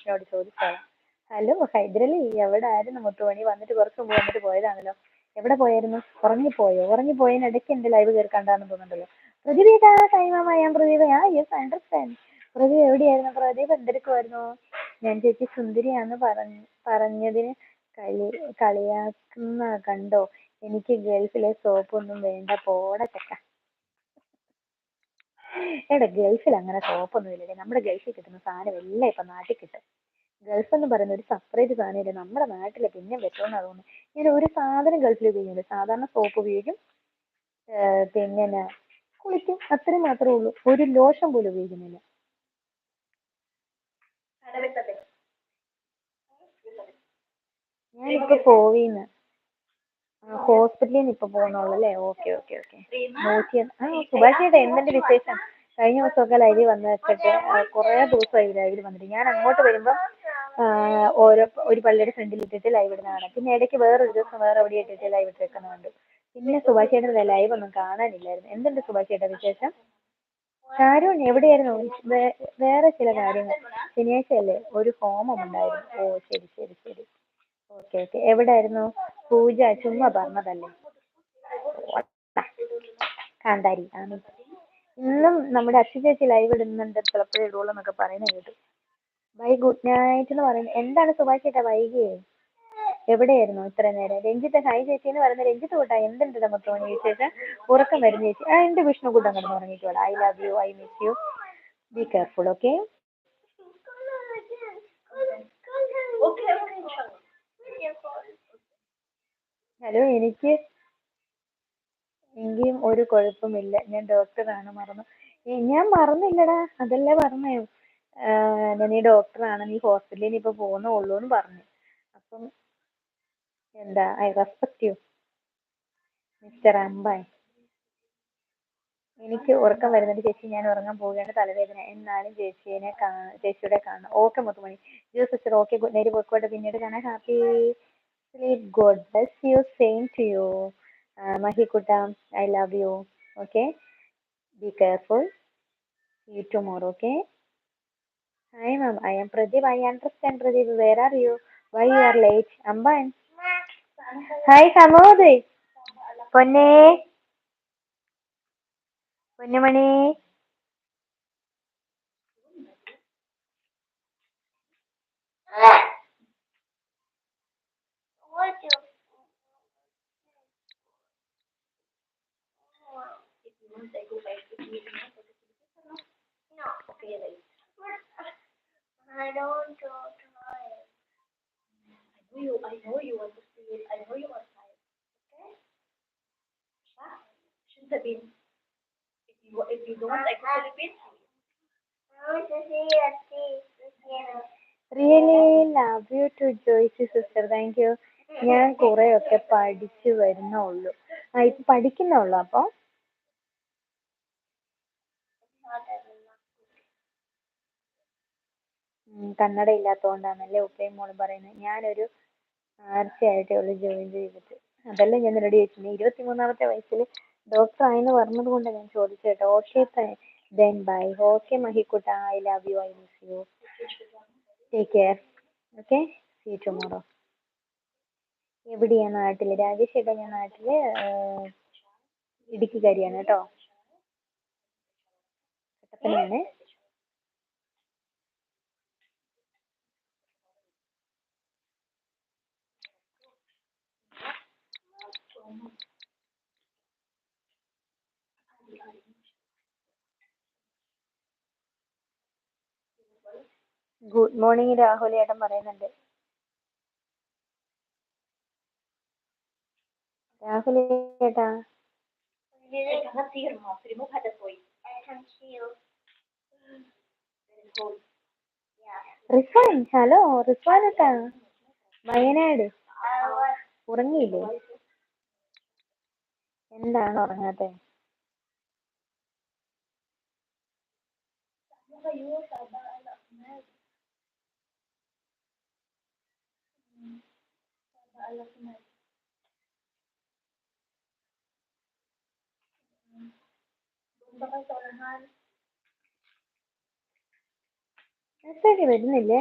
വിഷ്ണുവോട് ചോദിച്ചോളാം. Hello Hyderali, എവിടെ ആയിരുന്നു മുത്തുമണി? വന്നിട്ട് കുറച്ച് മുമ്പ് വന്നിട്ട് പോയതാണല്ലോ. എവിടെ പോയായിരുന്നു? ഉറങ്ങിപ്പോയോ? ഉറങ്ങിപ്പോയതിനിടയ്ക്ക് എന്റെ ലൈവ് കയറി തോന്നുന്നുണ്ടല്ലോ. പ്രദീപ് കൈമാമയാം പ്രദീപ്. Yes understand. പ്രദീപ് എവിടെയായിരുന്നു? പ്രദീപ് എന്തെടുക്കുമായിരുന്നു? ഞാൻ ചേച്ചി സുന്ദരിയാന്ന് പറഞ്ഞതിന് കളിയാക്കുന്ന കണ്ടോ? എനിക്ക് ഗൾഫിലെ സോപ്പൊന്നും വേണ്ട, പോട ചക്ക. എടാ, ഗൾഫിൽ അങ്ങനെ സോപ്പൊന്നും ഇല്ലേ? നമ്മുടെ ഗൾഫിൽ കിട്ടുന്ന സാധനം എല്ലാം ഇപ്പൊ നാട്ടിൽ കിട്ടും. ഗൾഫ് എന്ന് പറയുന്ന ഒരു സെപ്പറേറ്റ് സാധനമില്ല, നമ്മുടെ നാട്ടില് പിന്നെ പറ്റുമെന്ന് തോന്നുന്നു. ഞാൻ ഒരു സാധനം ഗൾഫിൽ ഉപയോഗിക്കുന്നില്ല, സാധാരണ സോപ്പ് ഉപയോഗിക്കും, പിന്നെ കുളിക്കും, അത്രയും മാത്രമേ ഉള്ളൂ. ഒരു ലോഷൻ പോലും ഉപയോഗിക്കുന്നില്ല. ഞാനിപ്പോ പോയിന്ന് ഹോസ്പിറ്റലിൽ നിന്ന് ഇപ്പൊ പോകുന്നുള്ളൂ അല്ലേ? Okay okay okay. സുഭാഷ് ചേട്ടാ എന്തിന്റെ വിശേഷം? കഴിഞ്ഞ ദിവസമൊക്കെ ലൈവിൽ വന്ന് വെച്ചിട്ട് കുറെ ദിവസമായി ലൈവിൽ വന്നിട്ട്. ഞാൻ അങ്ങോട്ട് വരുമ്പം ഒരു പള്ളിയുടെ ഫ്രണ്ടിൽ ഇട്ടിട്ട് ലൈവ് ഇടുന്നതാണ്. പിന്നെ ഇടയ്ക്ക് വേറൊരു ദിവസം വേറെ എവിടെ ഇട്ടിട്ട് ലൈവ് ഇട്ടേക്കുന്നുണ്ട്. പിന്നെ സുഭാഷ് ചേട്ടൻ്റെ ലൈവ് ഒന്നും കാണാനില്ലായിരുന്നു. എന്തുണ്ട് സുഭാഷ് ചേട്ടാ വിശേഷം? ഷാരൂൺ എവിടെയായിരുന്നു? വേറെ ചില കാര്യങ്ങൾ. ശനിയാഴ്ച അല്ലേ ഒരു ഹോമം ഉണ്ടായിരുന്നു. ഓ ശരി ശരി ശരി. Okay okay. എവിടെയായിരുന്നു പൂജ? ചുമ്മാ പറഞ്ഞതല്ലേ കാന്താരി. ഇന്നും നമ്മുടെ അച്ഛൻ ചേച്ചി ലൈവ് ഇടുന്നുണ്ട്, ചിലപ്പോഴേ ഇടുള്ളൂ എന്നൊക്കെ പറയുന്നത് കേട്ടു. ബൈ ഗുഡ് നൈറ്റ് എന്ന് പറയുന്നത് എന്താണ് സുഭാഷ് ചേട്ടാ വൈകിയേ? എവിടെയായിരുന്നു ഇത്ര നേരം? രഞ്ജിത്ത് ഹായ് ചേച്ചി എന്ന് പറയുന്നത്. രഞ്ജിത്ത് കൂട്ടാ എന്തുണ്ട് മൊത്തം വിശേഷം? ഉറക്കം വരുന്ന ചേച്ചി. എന്റെ വിഷ്ണു കൂട്ടം കിടന്ന് ഉറങ്ങിക്കോളാം. I love you, I miss you, be careful. Okay. Hello, എനിക്ക് എങ്കിലും ഒരു കുഴപ്പമില്ല, ഞാൻ ഡോക്ടറാണ്. മറന്നു? ഞാൻ മറന്നില്ലടാ, അതല്ലേ പറഞ്ഞേ. നീ ഡോക്ടറാണ്, നീ ഹോസ്പിറ്റലിൽ ഇപ്പൊ പോകുന്നേ ഉള്ളൂ എന്ന് പറഞ്ഞു. അപ്പം എന്താ, ഐ റെസ്പെക്ട് യു മിസ്റ്റർ അമ്പായ്. എനിക്ക് ഉറക്കം വരുന്നുണ്ട് ചേച്ചി, ഞാൻ ഉറങ്ങാൻ പോവുകയാണ്, തലവേദന. എന്നാലും ചേച്ചിയുടെ കാണണം. ഓക്കെ മുത്തുമണി. Jio sister okay, good night, പോയിക്കോട്ടെ, പിന്നീട് കാണാൻ. Happy sleep, God bless you, same to you മഹിക്കുട്ട, I love you. Okay, be careful, see you tomorrow. Okay. Hi ma'am, I am Pradeep. I understand Pradeep. Where are you? Why you are late? Amban. Hi Samodri. Ponne. Ponnemani. I don't know. I know you want to see it. I know you are tired. Okay? Shouldn't have been. If you don't, I could have been. I want to see your teeth. Really love you to Joyce sister. Thank you. ഞാൻ കുറെ ഒക്കെ പഠിച്ചു വരുന്നുള്ളൂ. ഇപ്പൊ പഠിക്കുന്നുള്ളൂ. അപ്പൊ കന്നഡ ഇല്ലാത്തതുകൊണ്ടാണല്ലേ ഉപ്പയും മോളും പറയുന്നത്. ഞാനൊരു ആഴ്ചയായിട്ടേ ഉള്ളൂ ജോയിൻ ചെയ്തിട്ട്. അതല്ല ഞാൻ റെഡി വെച്ചിട്ടുണ്ട്. 23-ാമത്തെ വയസ്സിൽ ഡോക്ടർ ആയെന്ന് പറഞ്ഞത് കൊണ്ട് ഞാൻ ചോദിച്ചേട്ടോ. Okay then bye. ഓക്കെ മഹിക്കുട്ട, I love you, I miss you, take care. Okay, see you tomorrow. എവിടെയാ? നാട്ടില്. രാജേഷ് ചേട്ടാ, ഞാൻ നാട്ടില് ഇടുക്കിക്കാരിയാണ് കേട്ടോ. കട്ടപ്പനയാണ്. ഗുഡ് മോർണിംഗ് രാഹുൽ ഏട്ടൻ പറയുന്നുണ്ട്. രാഹുൽ ഏട്ടാ, റിഫാൻ. ഹലോ റിഫാൻ ഏട്ടാ, വയനാട്. ഉറങ്ങിയില്ലേ? എന്താണ് ഉറങ്ങാത്തെ? മെസ്സേജ് വരുന്നില്ലേ?